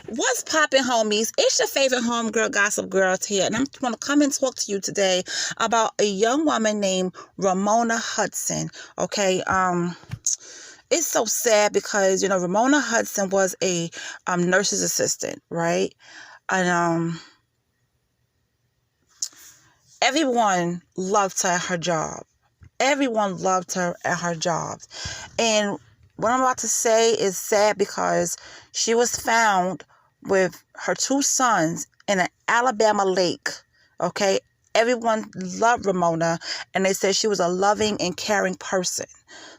What's poppin', homies? It's your favorite homegirl, Gossip Girl here, and I'm going to come and talk to you today about a young woman named Remona Hudson. Okay, it's so sad because Remona Hudson was a nurse's assistant, right? And everyone loved her at her job. Everyone loved her at her job, and what I'm about to say is sad because she was found with her two sons in an Alabama lake. Okay, everyone loved Remona, and they said she was a loving and caring person.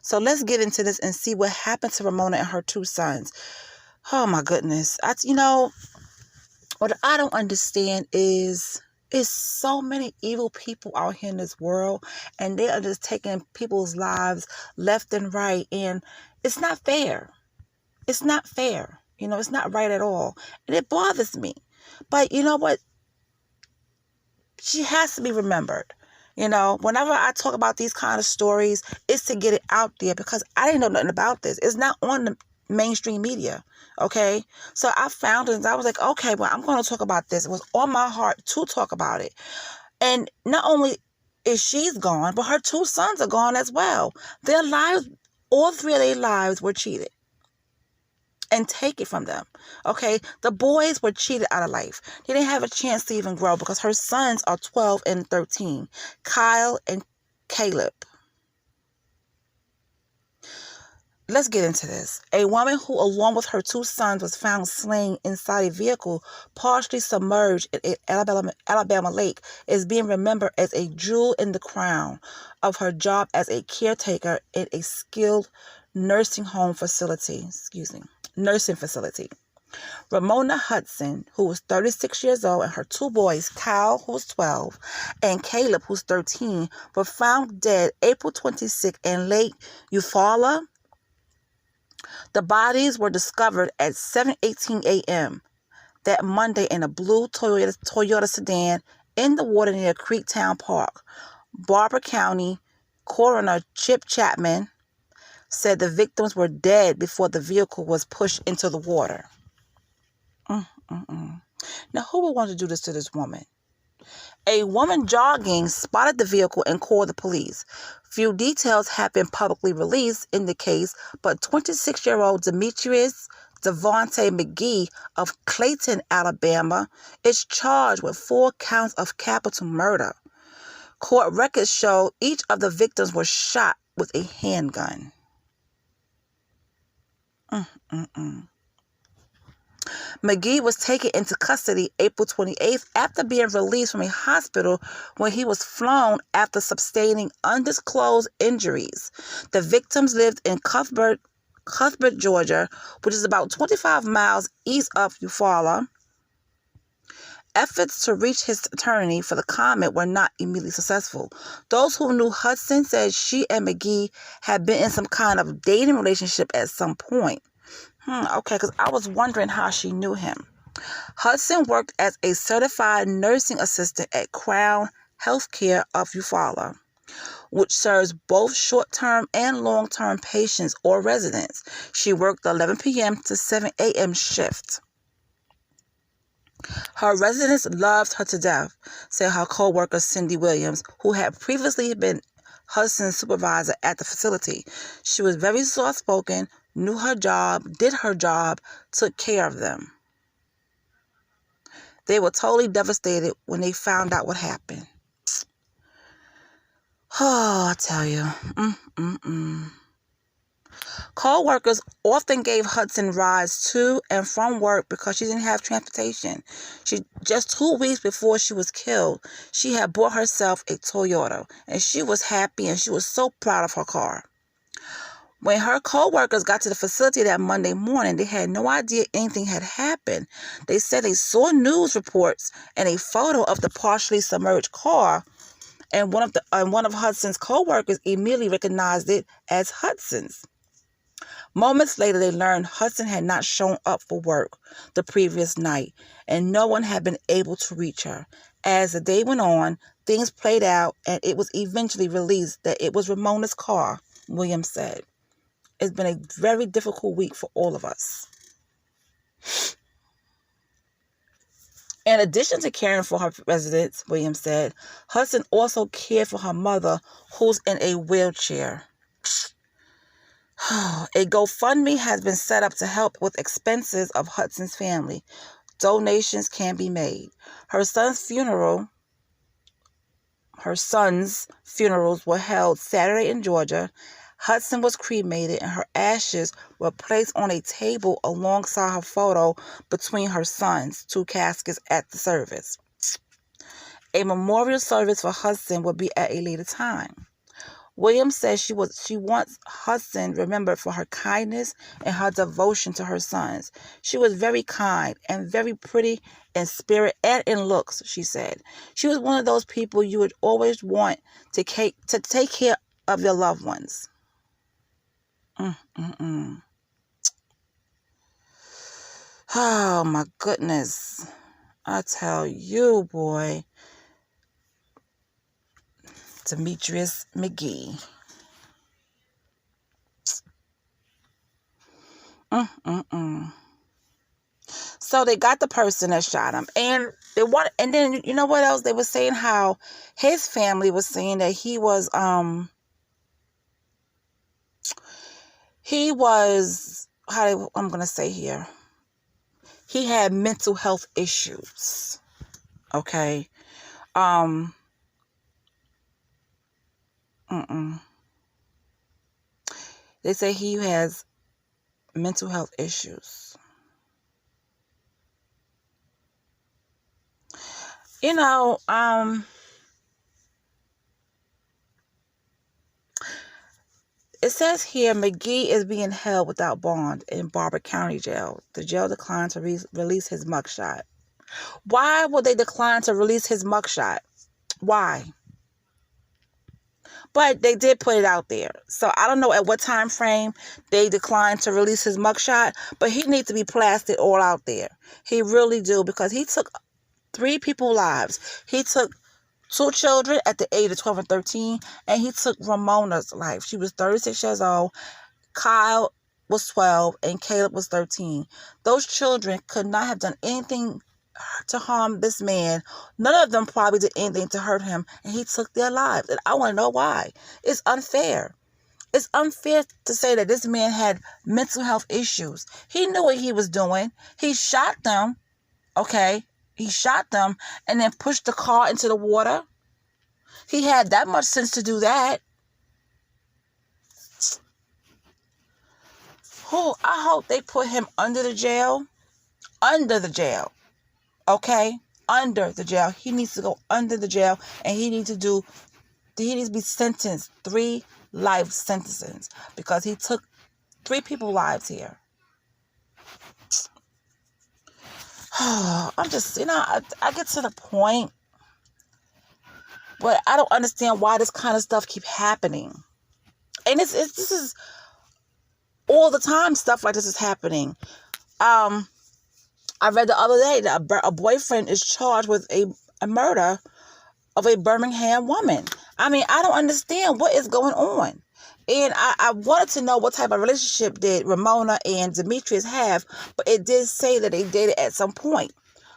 So let's get into this and see what happened to Remona and her two sons. Oh my goodness, what I don't understand is so many evil people out here in this world, and they are just taking people's lives left and right, and it's not fair. It's not fair. It's not right at all, and it bothers me. But you know what? She has to be remembered. Whenever I talk about these kind of stories, it's to get it out there because I didn't know nothing about this. It's not on the mainstream media. Okay, so I found it and I was like, okay, well, I'm going to talk about this. It was on my heart to talk about it. And not only is she's gone, but her two sons are gone as well. Their lives, all three of their lives were cheated and taken from them. Okay, the boys were cheated out of life. They didn't have a chance to even grow because her sons are 12 and 13, Kyle and Caleb. Let's get into this. A woman who, along with her two sons, was found slain inside a vehicle partially submerged in an Alabama lake is being remembered as a jewel in the crown of her job as a caretaker in a skilled nursing facility. Remona Hudson, who was 36 years old, and her two boys, Kyle, who was 12, and Caleb, who's 13, were found dead April 26 in Lake Eufaula. The bodies were discovered at 7:18 a.m. that Monday in a blue Toyota sedan in the water near Creektown Park. Barber County Coroner Chip Chapman said the victims were dead before the vehicle was pushed into the water. Now, who would want to do this to this woman? A woman jogging spotted the vehicle and called the police. Few details have been publicly released in the case, but 26-year-old Demetrius Devontae McGee of Clayton, Alabama, is charged with 4 counts of capital murder. Court records show each of the victims was shot with a handgun. McGee was taken into custody April 28th after being released from a hospital when he was flown after sustaining undisclosed injuries. The victims lived in Cuthbert, Georgia, which is about 25 miles east of Eufaula. Efforts to reach his attorney for the comment were not immediately successful. Those who knew Hudson said she and McGee had been in some kind of dating relationship at some point. Okay, because I was wondering how she knew him. Hudson worked as a certified nursing assistant at Crown Healthcare of Eufaula, which serves both short-term and long-term patients or residents. She worked the 11 p.m. to 7 a.m. shift. Her residents loved her to death, said her co-worker Cindy Williams, who had previously been Hudson's supervisor at the facility. She was very soft-spoken, knew her job, did her job, took care of them. They were totally devastated when they found out what happened. Oh, I tell you. Co-workers often gave Hudson rides to and from work because she didn't have transportation. Just 2 weeks before she was killed, she had bought herself a Toyota, and she was happy and she was so proud of her car. When her co-workers got to the facility that Monday morning, they had no idea anything had happened. They said they saw news reports and a photo of the partially submerged car, and one of Hudson's co-workers immediately recognized it as Hudson's. Moments later, they learned Hudson had not shown up for work the previous night, and no one had been able to reach her. As the day went on, things played out, and it was eventually released that it was Remona's car, Williams said. It's been a very difficult week for all of us. In addition to caring for her residents, Williams said, Hudson also cared for her mother, who's in a wheelchair. A GoFundMe has been set up to help with expenses of Hudson's family. Donations can be made. Her son's funerals were held Saturday in Georgia. Hudson was cremated and her ashes were placed on a table alongside her photo between her sons, 2 caskets at the service. A memorial service for Hudson will be at a later time. Williams says she wants Hudson remembered for her kindness and her devotion to her sons. She was very kind and very pretty in spirit and in looks, she said. She was one of those people you would always want to take care of your loved ones. Oh, my goodness. I tell you, boy. Demetrius McGee. So they got the person that shot him, and then you know what else? They were saying how his family was saying that he was I'm gonna say here, he had mental health issues. Okay. They say he has mental health issues. You know, it says here McGee is being held without bond in Barber County Jail. The jail declined to release his mugshot. Why would they decline to release his mugshot? Why? But they did put it out there. So I don't know at what time frame they declined to release his mugshot, but he needs to be plastered all out there. He really do, because he took 3 people's lives. He took 2 children at the age of 12 and 13, and he took Ramona's life. She was 36 years old. Kyle was 12, and Caleb was 13. Those children could not have done anything to harm this man. None of them probably did anything to hurt him, and he took their lives. And I want to know why. It's unfair. It's unfair to say that this man had mental health issues. He knew what he was doing. He shot them, okay? He shot them and then pushed the car into the water. He had that much sense to do that. I hope they put him under the jail. Under the jail. Okay? Under the jail. He needs to go under the jail, and he needs to be sentenced 3 life sentences, because he took 3 people's lives here. I'm just, I get to the point where I don't understand why this kind of stuff keep happening. And this is all the time stuff like this is happening. I read the other day that a boyfriend is charged with a murder of a Birmingham woman. I mean, I don't understand what is going on. And I wanted to know what type of relationship did Remona and Demetrius have, but it did say that they dated at some point.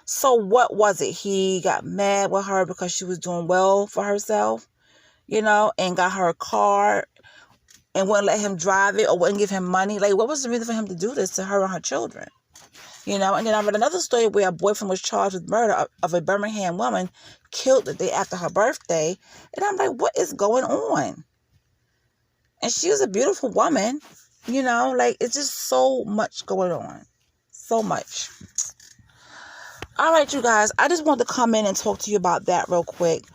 So what was it? He got mad with her because she was doing well for herself, and got her a car and wouldn't let him drive it or wouldn't give him money. Like, what was the reason for him to do this to her and her children? And then I read another story where a boyfriend was charged with murder of a Birmingham woman, killed the day after her birthday. And I'm like, what is going on? And she was a beautiful woman, it's just so much going on. So much. All right, you guys, I just wanted to come in and talk to you about that real quick.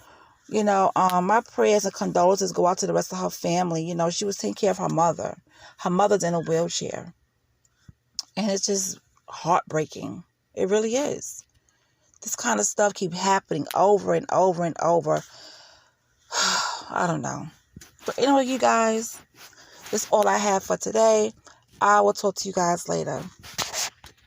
My prayers and condolences go out to the rest of her family. She was taking care of her mother. Her mother's in a wheelchair. And it's just heartbreaking. It really is. This kind of stuff keep happening over and over and over. I don't know. But you guys, that's all I have for today. I will talk to you guys later.